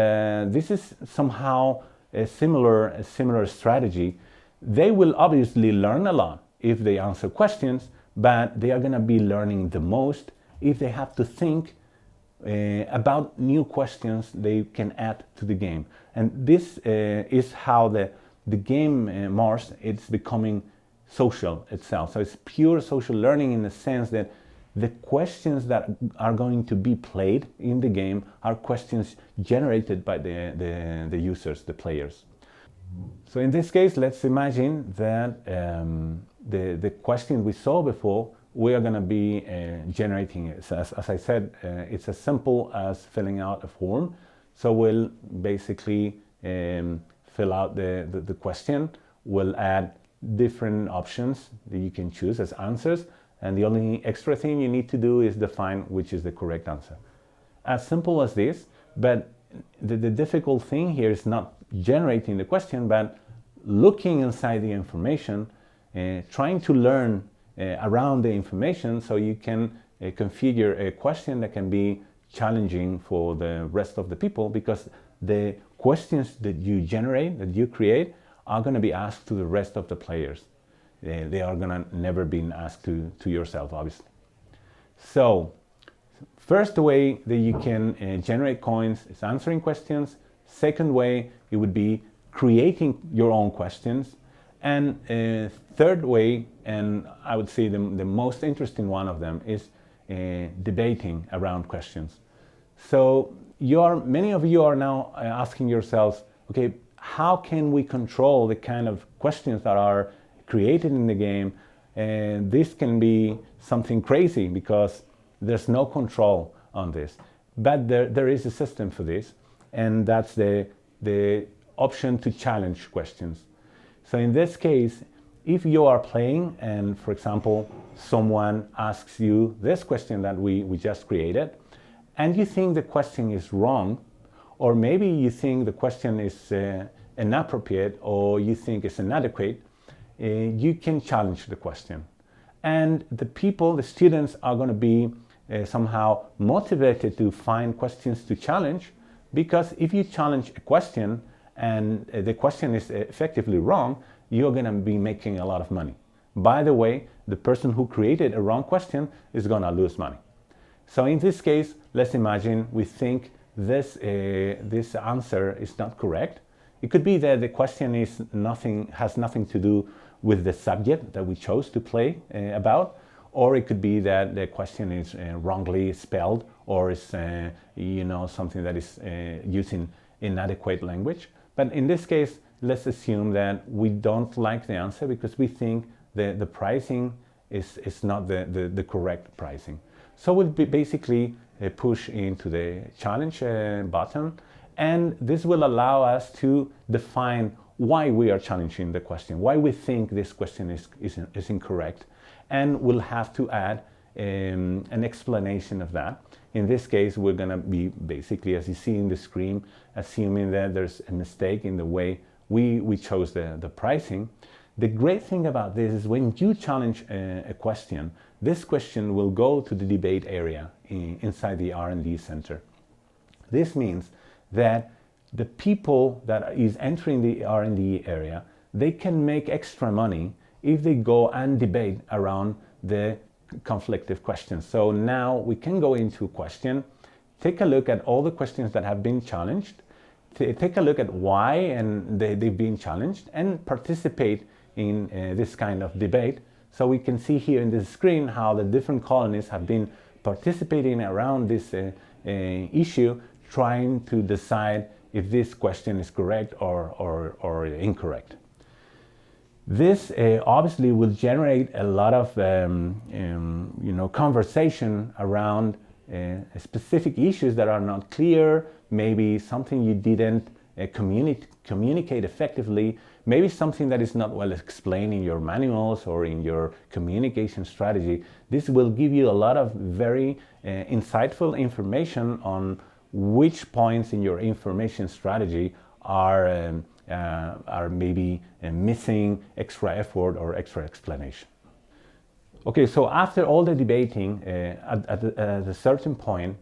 this is somehow a similar strategy. They will obviously learn a lot if they answer questions, but they are going to be learning the most if they have to think about new questions they can add to the game. And this is how the game Mars, it's becoming social itself. So it's pure social learning in the sense that the questions that are going to be played in the game are questions generated by the users, the players. So in this case, let's imagine that the question we saw before, we are going to be generating it. So as I said, it's as simple as filling out a form. So we'll basically fill out the question. We'll add different options that you can choose as answers. And the only extra thing you need to do is define which is the correct answer. As simple as this, but the difficult thing here is not generating the question, but looking inside the information, trying to learn around the information so you can configure a question that can be challenging for the rest of the people, because the questions that you generate, that you create, are going to be asked to the rest of the players. They are going to never be asked to yourself, obviously. So first way that you can generate coins is answering questions. Second way, it would be creating your own questions. And third way, and I would say the most interesting one of them, is debating around questions. So many of you are now asking yourselves, okay, how can we control the kind of questions that are created in the game? And this can be something crazy because there's no control on this. But there is a system for this, and that's the option to challenge questions. So in this case, if you are playing and, for example, someone asks you this question that we just created, and you think the question is wrong, or maybe you think the question is inappropriate, or you think it's inadequate, you can challenge the question. And the students are going to be somehow motivated to find questions to challenge, because if you challenge a question and the question is effectively wrong, you're going to be making a lot of money. By the way, the person who created a wrong question is going to lose money. So in this case, let's imagine we think this answer is not correct. It could be that the question has nothing to do with the subject that we chose to play about, or it could be that the question is wrongly spelled, or is something that is using inadequate language. But in this case, let's assume that we don't like the answer because we think the pricing is not the correct pricing. So we'll basically push into the challenge button, and this will allow us to define why we are challenging the question, why we think this question is incorrect, and we'll have to add an explanation of that. In this case, we're going to be basically, as you see in the screen, assuming that there's a mistake in the way we chose the pricing. The great thing about this is when you challenge a question, this question will go to the debate area inside the R&D center. This means that the people that is entering the R&D area, they can make extra money if they go and debate around the conflictive questions. So now we can go into a question, take a look at all the questions that have been challenged, take a look at why they've been challenged, and participate in this kind of debate. So we can see here in the screen how the different colonies have been participating around this issue, trying to decide if this question is correct or incorrect. This obviously will generate a lot of conversation around specific issues that are not clear, maybe something you didn't communicate effectively, maybe something that is not well explained in your manuals or in your communication strategy. This will give you a lot of very insightful information on which points in your information strategy are maybe missing extra effort or extra explanation. Okay, so after all the debating, at a certain point,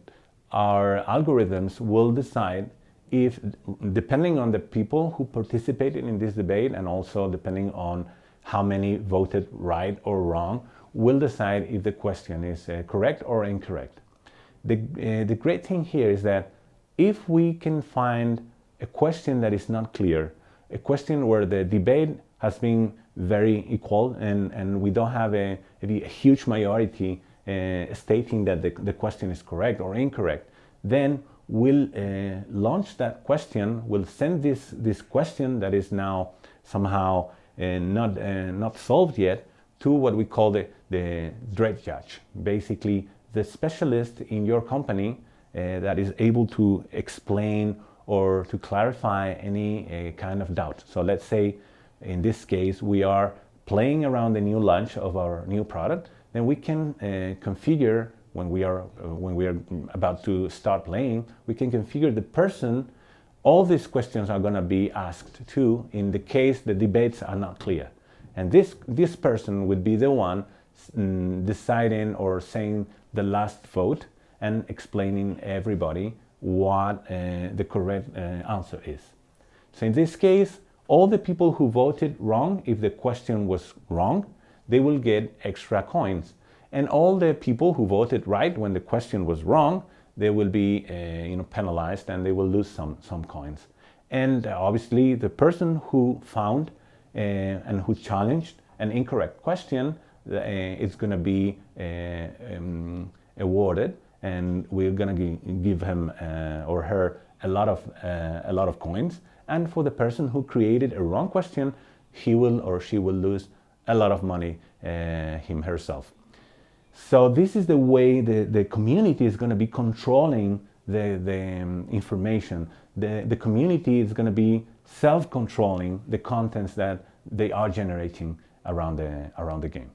our algorithms will decide if, depending on the people who participated in this debate and also depending on how many voted right or wrong, will decide if the question is correct or incorrect. The great thing here is that if we can find a question that is not clear, a question where the debate has been very equal and we don't have a huge majority stating that the question is correct or incorrect, then we'll launch that question, we'll send this question that is now somehow not solved yet to what we call the dread judge, basically the specialist in your company that is able to explain or to clarify any kind of doubt. So let's say in this case we are playing around the new launch of our new product, then we can configure when we are about to start playing, we can configure the person. All these questions are going to be asked to in the case the debates are not clear, and this person would be the one deciding or saying the last vote and explaining everybody what the correct answer is. So in this case, all the people who voted wrong, if the question was wrong, they will get extra coins. And all the people who voted right when the question was wrong, they will be penalized and they will lose some coins. And obviously the person who found and who challenged an incorrect question is going to be awarded and we're gonna give him or her a lot of coins. And for the person who created a wrong question, he will or she will lose a lot of money him herself. So this is the way the community is going to be controlling the information. The community is going to be self-controlling the contents that they are generating around the game.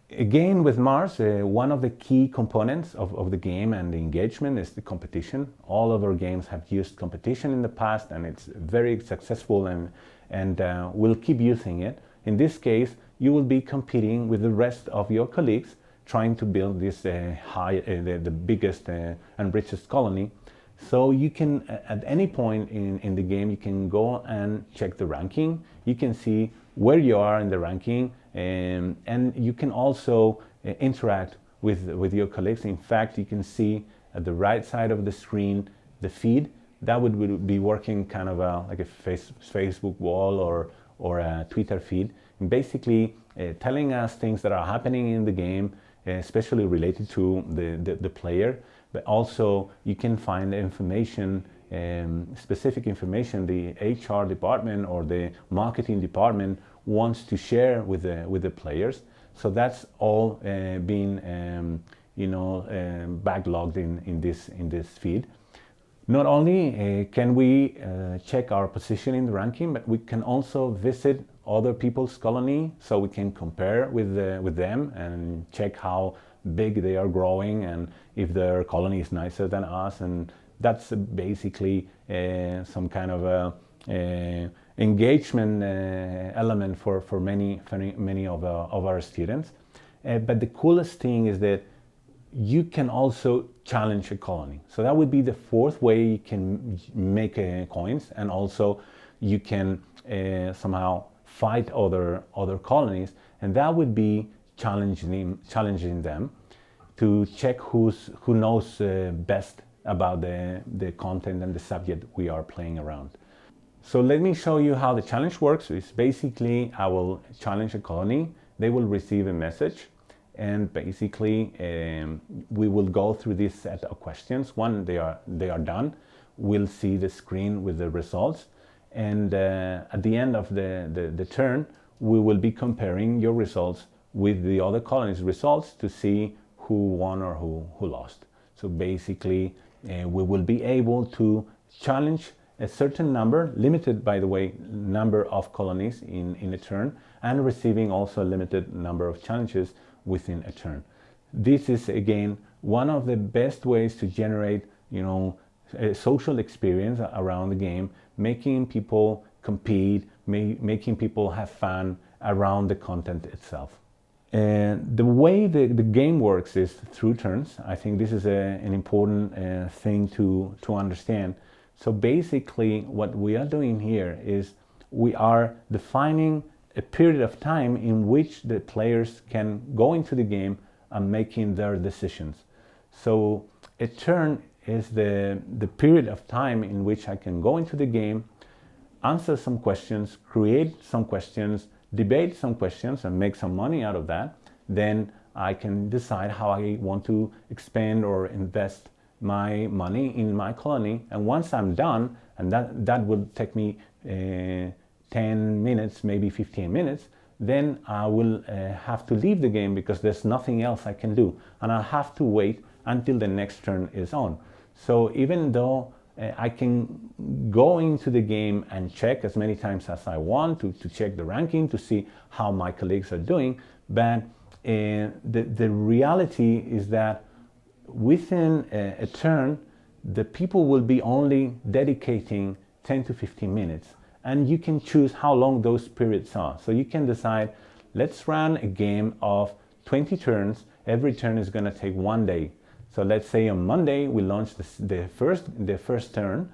Again, with Mars, one of the key components of the game and the engagement is the competition. All of our games have used competition in the past, and it's very successful, and we'll keep using it. In this case, you will be competing with the rest of your colleagues, trying to build this the biggest and richest colony. So you can, at any point in the game, you can go and check the ranking. You can see where you are in the ranking, and you can also interact with your colleagues. In fact, you can see at the right side of the screen the feed. That would be working kind of like a Facebook wall or a Twitter feed, and basically telling us things that are happening in the game, especially related to the player. But also you can find information, specific information the HR department or the marketing department wants to share with the players. So that's all being backlogged in this feed. Not only can we check our position in the ranking, but we can also visit other people's colony, so we can compare with them and check how big they are growing and if their colony is nicer than us. And that's basically some kind of engagement element for many of our students. But the coolest thing is that you can also challenge a colony. So that would be the fourth way you can make coins, and also you can somehow fight other colonies, and that would be challenging them to check who knows best about the content and the subject we are playing around. So let me show you how the challenge works. It's basically, I will challenge a colony, they will receive a message, and basically we will go through this set of questions. When they are done, we'll see the screen with the results, and at the end of the turn, we will be comparing your results with the other colony's results to see who won or who lost. So basically we will be able to challenge a certain number, limited by the way, number of colonies in a turn, and receiving also a limited number of challenges within a turn. This is again one of the best ways to generate a social experience around the game, making people compete, making people have fun around the content itself. And the way the game works is through turns. I think this is an important thing to understand. So basically what we are doing here is we are defining a period of time in which the players can go into the game and making their decisions. So a turn is the period of time in which I can go into the game, answer some questions, create some questions, debate some questions and make some money out of that. Then I can decide how I want to expand or invest my money in my colony. And once I'm done, and that will take me 10 minutes, maybe 15 minutes, then I will have to leave the game because there's nothing else I can do. And I'll have to wait until the next turn is on. So even though I can go into the game and check as many times as I want to check the ranking, to see how my colleagues are doing, but the reality is that within a turn, the people will be only dedicating 10 to 15 minutes. And you can choose how long those periods are. So you can decide, let's run a game of 20 turns. Every turn is going to take 1 day. So let's say on Monday we launch the first turn.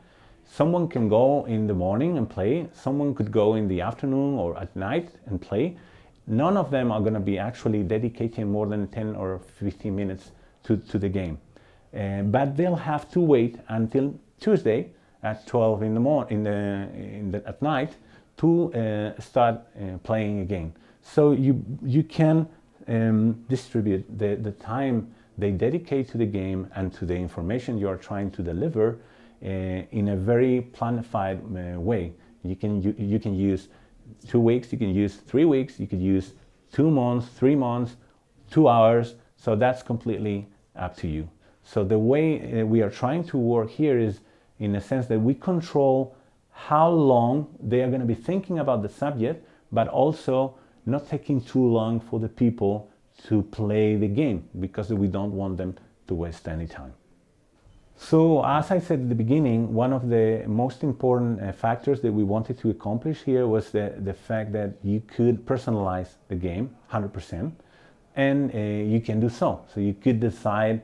Someone can go in the morning and play. Someone could go in the afternoon or at night and play. None of them are going to be actually dedicating more than 10 or 15 minutes to the game. But they'll have to wait until Tuesday at 12 in the morning, at night, to start playing again. So you can distribute the time they dedicate to the game and to the information you are trying to deliver in a very planified way. You can use 2 weeks, you can use 3 weeks, you could use 2 months, 3 months, 2 hours, so that's completely up to you. So the way we are trying to work here is in a sense that we control how long they are going to be thinking about the subject, but also not taking too long for the people to play the game, because we don't want them to waste any time. So as I said at the beginning, one of the most important factors that we wanted to accomplish here was the fact that you could personalize the game 100%, and you can do so. So you could decide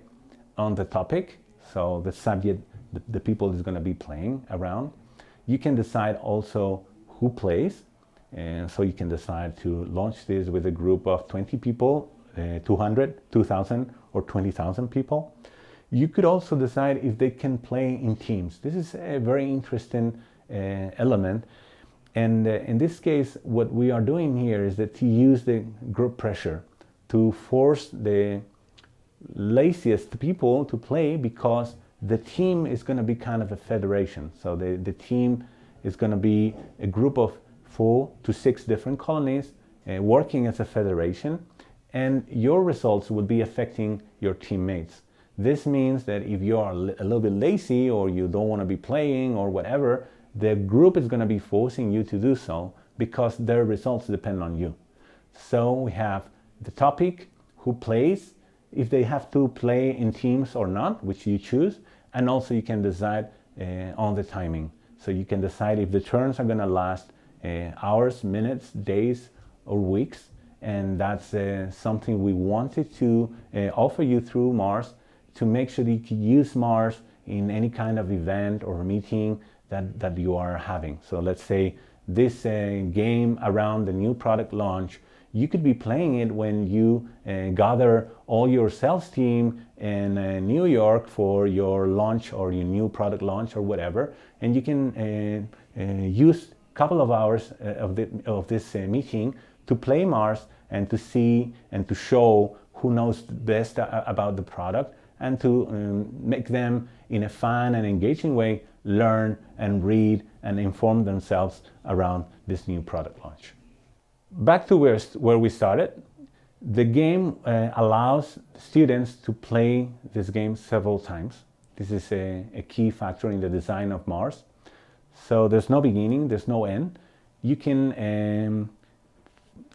on the topic, so the subject the people is going to be playing around. You can decide also who plays, and so you can decide to launch this with a group of 20 people, 200, 2,000 or 20,000 people. You could also decide if they can play in teams. This is a very interesting element. And in this case, what we are doing here is that to use the group pressure to force the laziest people to play, because the team is going to be kind of a federation. So the team is going to be a group of 4 to 6 different colonies working as a federation, and your results will be affecting your teammates. This means that if you are a little bit lazy or you don't want to be playing or whatever, the group is going to be forcing you to do so because their results depend on you. So we have the topic, who plays, if they have to play in teams or not, which you choose, and also you can decide on the timing. So you can decide if the turns are going to last hours, minutes, days, or weeks, and that's something we wanted to offer you through Mars, to make sure that you can use Mars in any kind of event or meeting that you are having. So let's say this game around the new product launch, you could be playing it when you gather all your sales team in New York for your launch or your new product launch or whatever, and you can use a couple of hours of this meeting to play Mars and to see and to show who knows best about the product, and to make them in a fun and engaging way learn and read and inform themselves around this new product launch. Back to where we started, the game allows students to play this game several times. This is a key factor in the design of Mars. So there's no beginning, there's no end. You can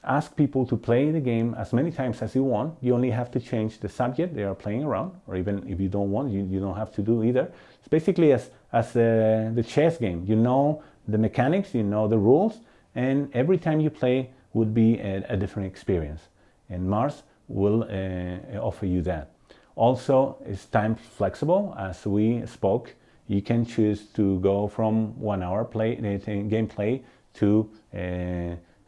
ask people to play the game as many times as you want. You only have to change the subject they are playing around, or even if you don't want, you don't have to do either. It's basically as the chess game. You know the mechanics, you know the rules, and every time you play would be a different experience. And Mars will offer you that. Also, it's time flexible. As we spoke, you can choose to go from 1 hour gameplay to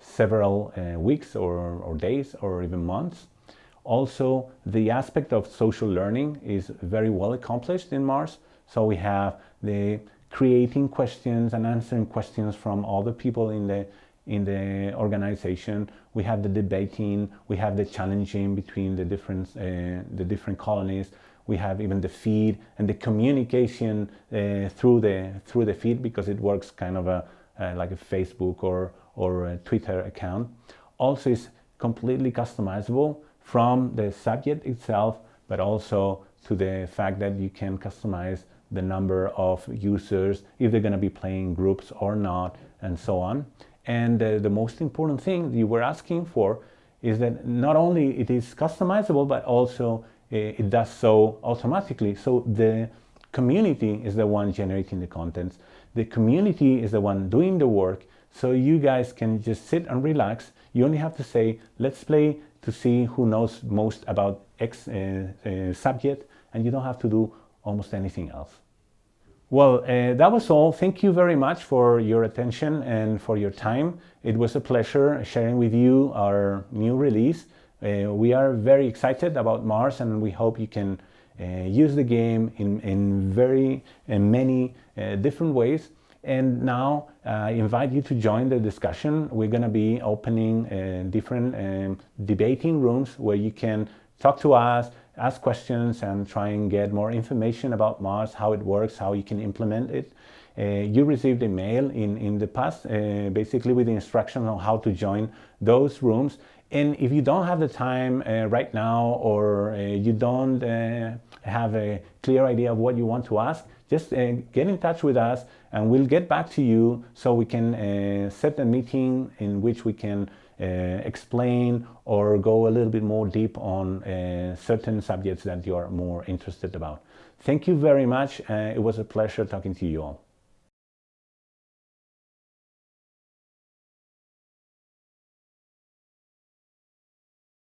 several weeks or days or even months. Also, the aspect of social learning is very well accomplished in Mars. So we have the creating questions and answering questions from all the people in the organization. We have the debating, we have the challenging between the different colonies. We have even the feed and the communication through the feed, because it works kind of like a Facebook or a Twitter account. Also, it's completely customizable from the subject itself, but also to the fact that you can customize the number of users, if they're going to be playing groups or not, and so on. And the most important thing you were asking for is that not only it is customizable, but also it does so automatically. So the community is the one generating the contents. The community is the one doing the work. So you guys can just sit and relax. You only have to say, let's play to see who knows most about X subject, and you don't have to do almost anything else. Well, that was all. Thank you very much for your attention and for your time. It was a pleasure sharing with you our new release. We are very excited about Mars, and we hope you can use the game in many different ways. And now I invite you to join the discussion. We're going to be opening different debating rooms where you can talk to us ask questions and try and get more information about Mars, how it works, how you can implement it. You received a mail in the past, basically with the instructions on how to join those rooms. And if you don't have the time right now, or you don't have a clear idea of what you want to ask, just get in touch with us and we'll get back to you so we can set a meeting in which we can explain or go a little bit more deep on certain subjects that you are more interested about. Thank you very much. It was a pleasure talking to you all.